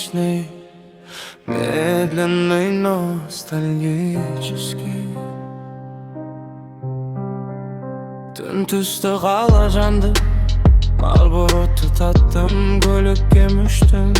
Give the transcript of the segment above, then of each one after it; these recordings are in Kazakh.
вечный, медленный, ностальгический. Түн түсті қала жанды, Marlboro tattım, kölükке müştüm.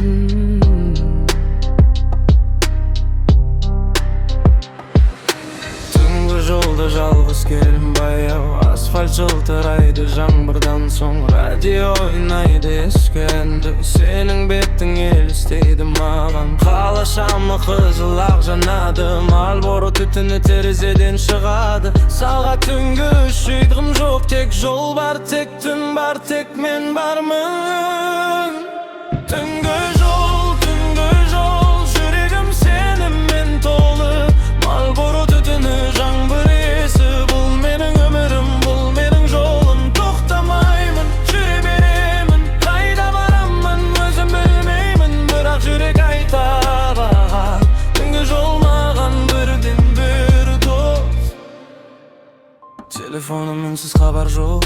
Түнгі жолда жалғыз келем баяу, асфальт жылтырайды жаңбырдан соң, радио ойнайды ескі әнді, сенің бетің елестейді маған. Қала шамы қызыл ақ жанады, Marlboro түтіні терезеден шығады. Сағат түнгі 3, ұйқым жоқ, тек жол бар, тек түн бар, тек мен бармын. Түнгі жол, жүрегім сенімен толы, Marlboro түтіні жаңбыр есі, бұл менің өмірім, бұл менің жолым. Тоқтамаймын, жүре беремін, қайда барамын өзім білмеймін, бірақ жүрек айтады, түнгі жол маған бірден бір дос. Телефоным үнсіз хабар жоқ,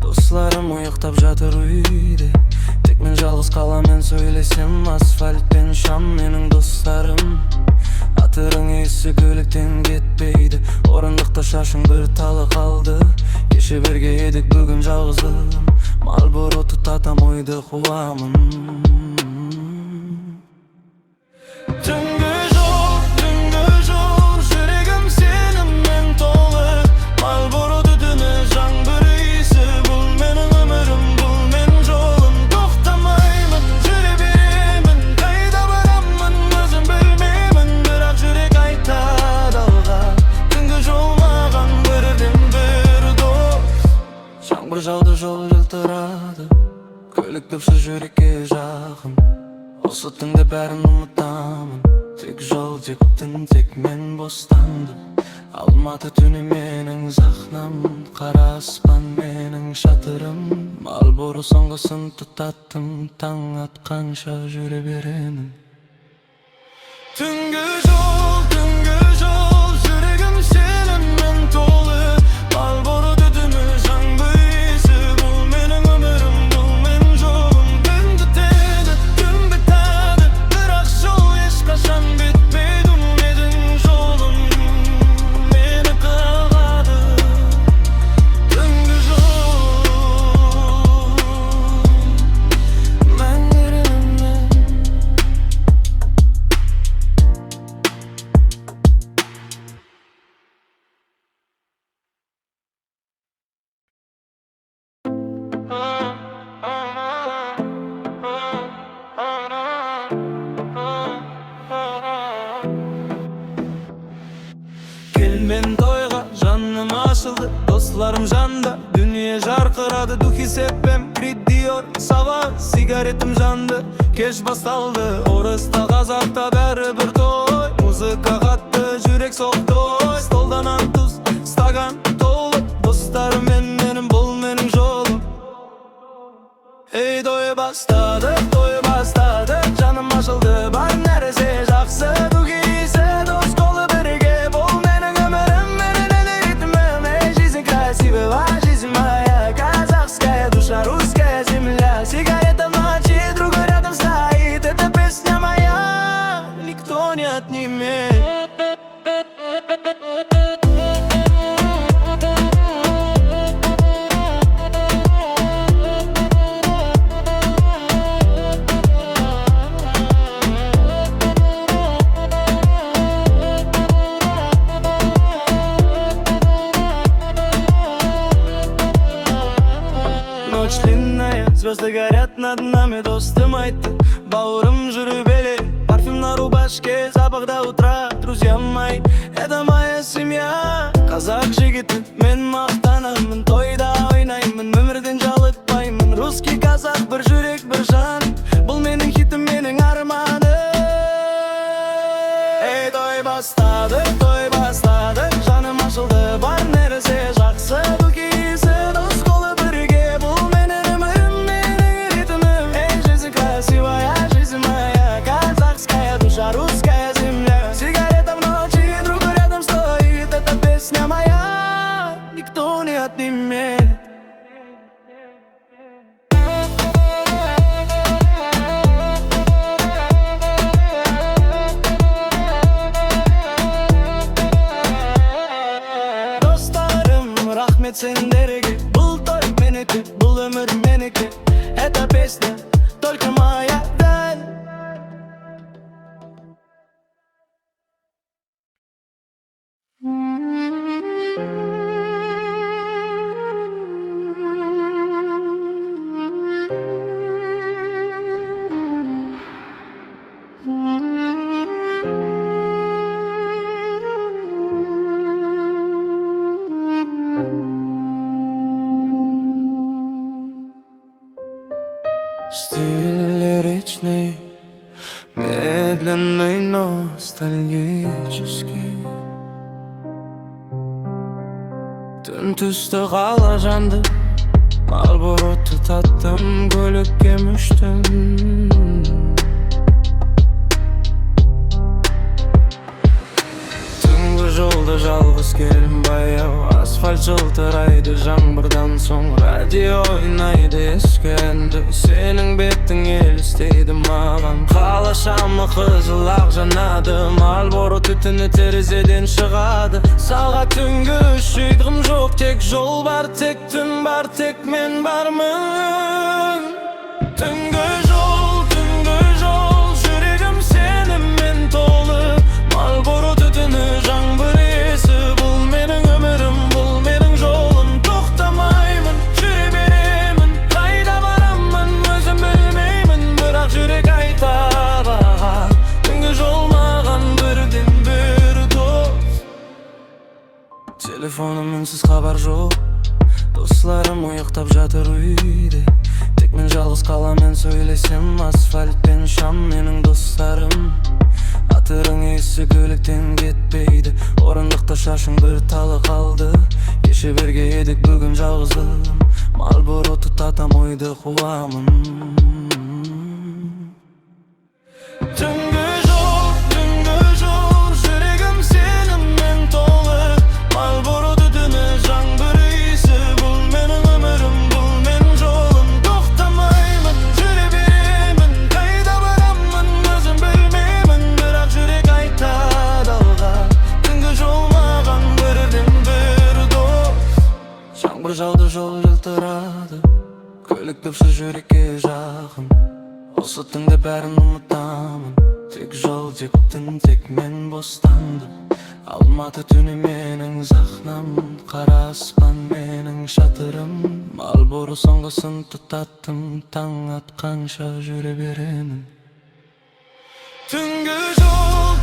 достарым ұйықтап жатыр үйде, тек мен жалғыз қаламен сөйлесем, асфальт пен шам менің достарым. Атырың есі көліктен кетпейді, орындықта шашың бір талы қалды. Кеше бірге едік, бүгін жалғызым, Marlboro тұтатам, ойды қуамын. Түнгі жол, жүрегім сенімен толы, Marlboro түтіні жаңбыр иісі, бұл менің өмірім, бұл менің жолым. Тоқтамаймын, жүре беремін, қайда барамын өзім білмеймін, бірақ жүрек айтады алға. Түнгі жол маған бірден бір дос. Жаңбыр жауды, жол жылтырады, көлік тапшы жүрекке жақын. Осы түнде бәрін ұмытамын, тек жол, тек түн, тек мен бостандым. Алматы түні менің сахнам, қара аспан менің шатырым. Marlboro соңғысын тұтаттым, таң атқанша жүре беремін. Түнгі жол, жүрегім сенімен толы, Marlboro түтіні жаңбыр иісі, бұл менің өмірім, бұл менің жолым. Түн түтеді, түн бітеді, бірақ жол ешқашан бітпейді, менің жолым мені қалғады. Түнгі жол, мәңгіремін мен. Келмен тойға жаным ашылды, достарым жанда, дүние жарқырады. Духи сеппем, Крид Диор, Сава, сигаретім жанды. Кеш басталды, орыста қазақта бәрі бір той. Музыка қатты, жүрек соқты, столдан антуз, стаган толы. Достарым менің, бұл менің жолым. Ей, той бастады, жаным ашылды, бар нәрсе жақсы. Духи иісі, дос қолы бірге, бұл менің өмірім, менің ритмім. Ей, жизнь красивая, жизнь моя, казахская душа, русская земля. Сигарета в ночи, друг рядом стоит, это песня моя, никто не отнимет. Ночь длинная, звезды горят над нами, достым айтты, бауырым жүріп еле. Парфюм на рубашке, запах до утра, друзья мои, это моя семья. Қазақ жігіті, мен мақтанамын, тойда ойнаймын, өмірден жалықпаймын. Русский қазақ, бір жүрек, бір жан, бұл менің хитім, менің арманым. Ей, той бастады, жаным ашылды, бар нәрсе жақсы. Духи иісі, дос қолы бірге, бұл менің өмірім, менің ритмім. Ей, жизнь красивая, жизнь моя, казахская душа, русская земля. Сигарета в ночи, друг рядом стоит, это песня моя, никто не отнимет. et sendergi. Бұл той менікі, бұл өмір менікі. Это песня только моя, да. Стиль речный, медленный, ностальгический. Түн түсті қала жанды, Marlboro тұтаттым, көлікке мүштім. Түнгі жолда жалғыз келім баяу, асфальт жылтырайды жаңбырдан соң. Радио ойнайды ескі әнді, сенің беттің елестейді маған. Қала шамы қызыл ақ жанады, Marlboro түтіні терезеден шығады. Сағат түнгі үш, ұйқым жоқ, тек жол бар, тек түн бар, тек мен бармын. Түнгі жол, жүрегім сенімен толы. Marlboro түтіні жаңбыр есі, бұл менің өмірім, бұл менің жолым. Тоқтамаймын, жүре беремін, қайда барамын өзім білмеймін, бірақ жүрек айтады. Түнгі жол маған бірден бір дос. Телефоным үнсіз хабар жоқ, достарым ұйықтап жатыр үйде. Тек мен жалғыз қаламен сөйлесем, асфальт пен шам менің достарым. Атырың есі көліктен кетпейді, орындықта шашың бір талы қалды. Кеше бірге едік, бүгін жалғызым, Marlboro тұтатам, ойды қуамын. Түнгі жол, жүрегім сенімен толы. Marlboro түтіні жаңбыр иісі, бұл менің өмірім, бұл менің жолым. Тоқтамаймын, жүре беремін, қайда барамын өзім білмеймін, бірақ жүрек айтады алға. Түнгі жол маған бірден бір дос. Жаңбыр жауды, жол жылтырады, көлік тапшы жүрекке жақын. Осы түнде бәрін ұмытамын, тек жол, тек түн, тек мен бостандым. Алматы түні менің сахнам, қара аспан менің шатырым. Marlboro соңғысын тұтаттым, таң атқанша жүре беремін. Түнгі жол,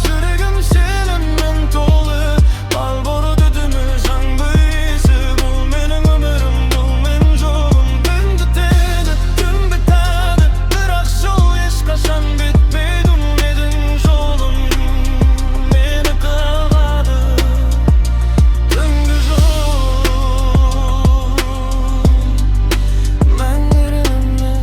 жүрегім сенімен толы. Marlboro түтіні жаңбыр иісі, бұл менің өмірім, бұл менің жолым. Күн түтеді, күн бітеді, бірақ жол ешқашан бітпейді. Менің жолым мені қалады. Түнгі жол, мәңгілігіммен.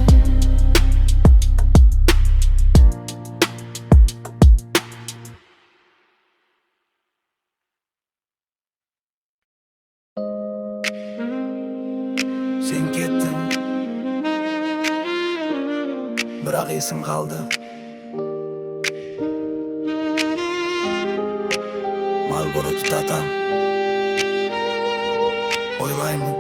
Сен кеттің, бірақ есім қалды. Marlboro тұтатам, ойлаймын.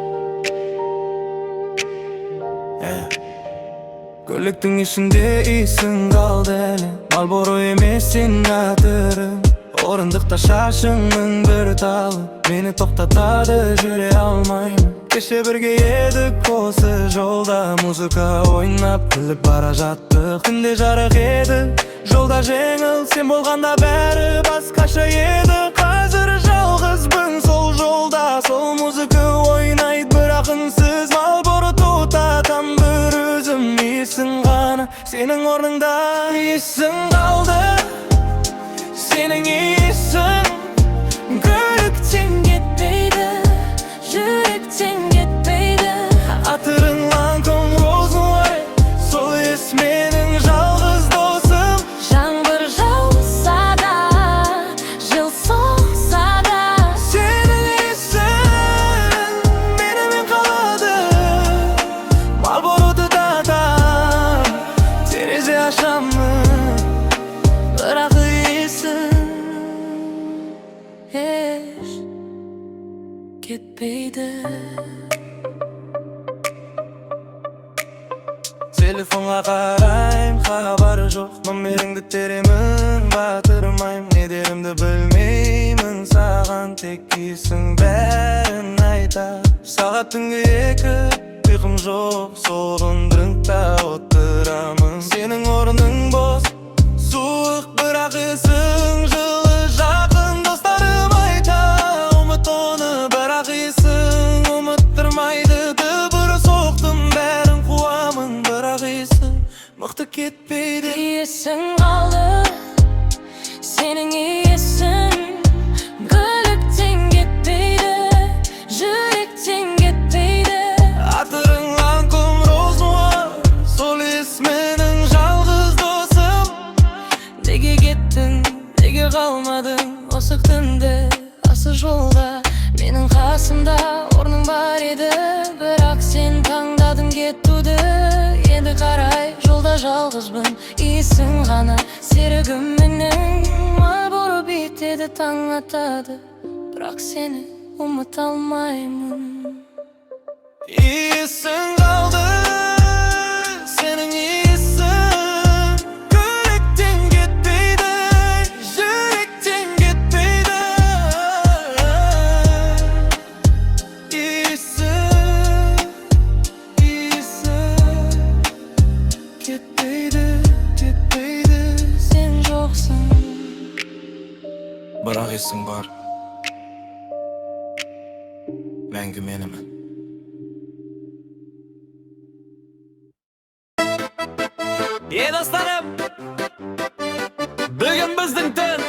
Көліктің ішінде исің қалды әлі, Marlboro емес сен атырың. Орындықта шашыңның бір талы, мені тоқтатады, жүре алмаймын. Кеше бірге едік осы жолда, музыка ойнап күліп бара жаттық. Түнде жарық еді, жолда жеңіл, сен болғанда бәрі басқаша еді. Қазір жалғызбын сол жолда, сол музыка ойнайды бірақ үнсіз. Marlboro тұтатам бір өзім, есің ғана сенің орныңда. Есің қалды, сенің есің көліктен кетпейді, жүректен кетпейді. Атырың Lancome Rosenway, сол ес менің жалғыз досым. Жаңбыр жауса да, жыл соқса да, сенің есің менімен қалады. Marlboro тұтатам, терезе ашамын, бірақ есің еш ketpeydi. Telefonga qarayım, xabari жоқ, номеріңді теремін, батырмайым, не деримді білмеймін, саған тек күйсің бәрін айтам. Сағат түнгі 2, ұйқым жоқ, солғын дрынкта отырамын. Сенің орның бос, суық бірақ есің жылы, жақын достарым айта, ұмыт оны бірақ есің ұмыттырмайды. Дыбыр соқтым, бәрін қуамын, бірақ есің мықты кетпейді. Есің қалды, сенің есің гүліктен кетпейді, жүректен кетпейді. Атырыңнан күн розуар, сол ес менің жалғыз досым. Неге кеттің, неге қалмадың осы түнде, осы жолда? Менің қасымда орның бар еді, бірақ сен таңдадың кетуді. Енді қарай, жолда жалғызбын, есің ғана серігім менің. Май бұрып етеді, таң атады, бірақ сені ұмыта алмаймын. Есің қалды, сенің есің гүліктен кетпейді, жүректен кетпейді. Есің кетпейді, кетпейді. Сен жоқсың, Бірақ есің бар, мәңгі менімін. Достарым, бүгін біздің түн,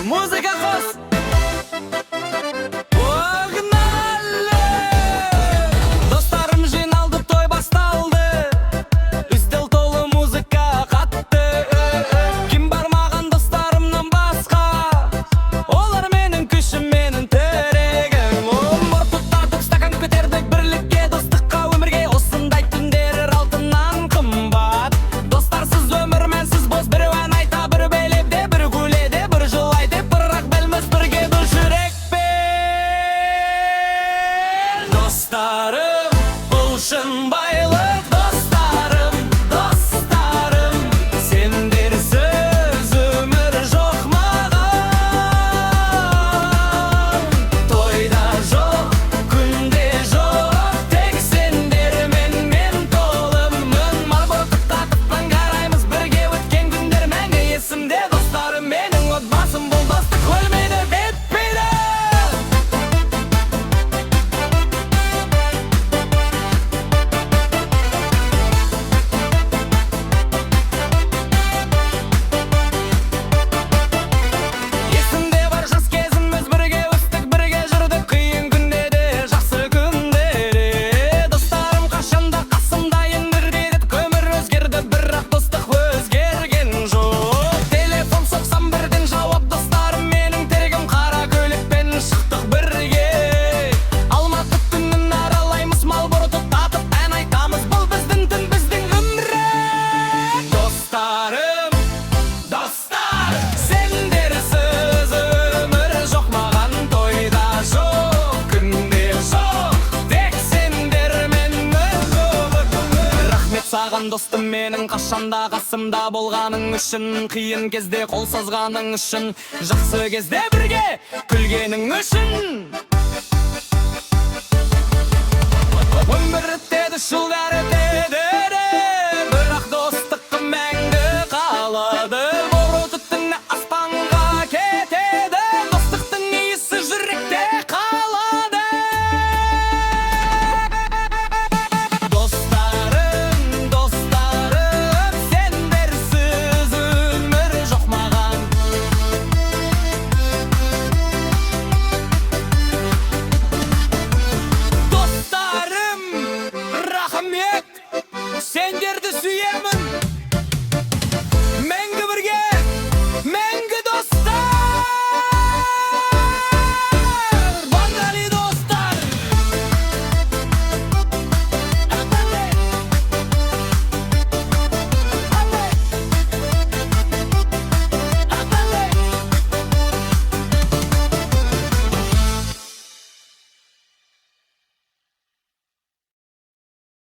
музыка қос. Погнали! Достарым жиналды, той басталды, үстел толы музыка қатты. Кім бармаған достарымнан басқа, олар менің күшім, менің тірегім. Ұмыр тұттатып, стакан көтердік бірлікке, достыққа, өмірге. Осындай түндер алтыннан қымбат. Достарсыз өмір мәнсіз бос, бір ән айта, бір белепте, бір гуледе, бір жылайды, бірақ білміз бірге бұл жүрекпен. Достарым, бұл шын байлық. Достарым, достарым, сендерсіз өмір жоқ маған. Тойда жоқ, күнде жоқ, тек сендермен мен толымын. Марбоқтық тақыптан қараймыз, бірге өткен күндер мәңгі есімде. Достарым менің отбасым, бұл достық өлмейді, бітпейді. Есімде бар жас кезіміз, бірге өстік, бірге жүрдік, қиын күнде де, жақсы күнде де. Достарым қашанда қасымда, ендірде дедік, өмір өзгерді, бірақ достық өзгерген жоқ. Телефон соқсам бірден жауап, достарым менің терегім, қара көйлекпен шықтық бірге. Алматы түнін аралаймыз, Малборо тұтатып ән айтамыз, бұл біздің түн, біздің өмір. Достарым, достар, сендерсіз өмір жоқ маған. Тойда жоқ, күнде жоқ, тек сендермен рахмет саған достым менің, қашанда қасымда болғаның үшін. Қиын кезде қол созғаның үшін, жақсы кезде бірге күлгенің үшін. Өмір өтеді, жылдар өтеді, бірақ достық мәңгі қалады. Боро түтіні аспанға кетеді, достықтың иісі жүректе қалады. Достарым, достарым, сендерсіз өмір жоқ маған. Достарым, рахмет, сендерді сүйемін.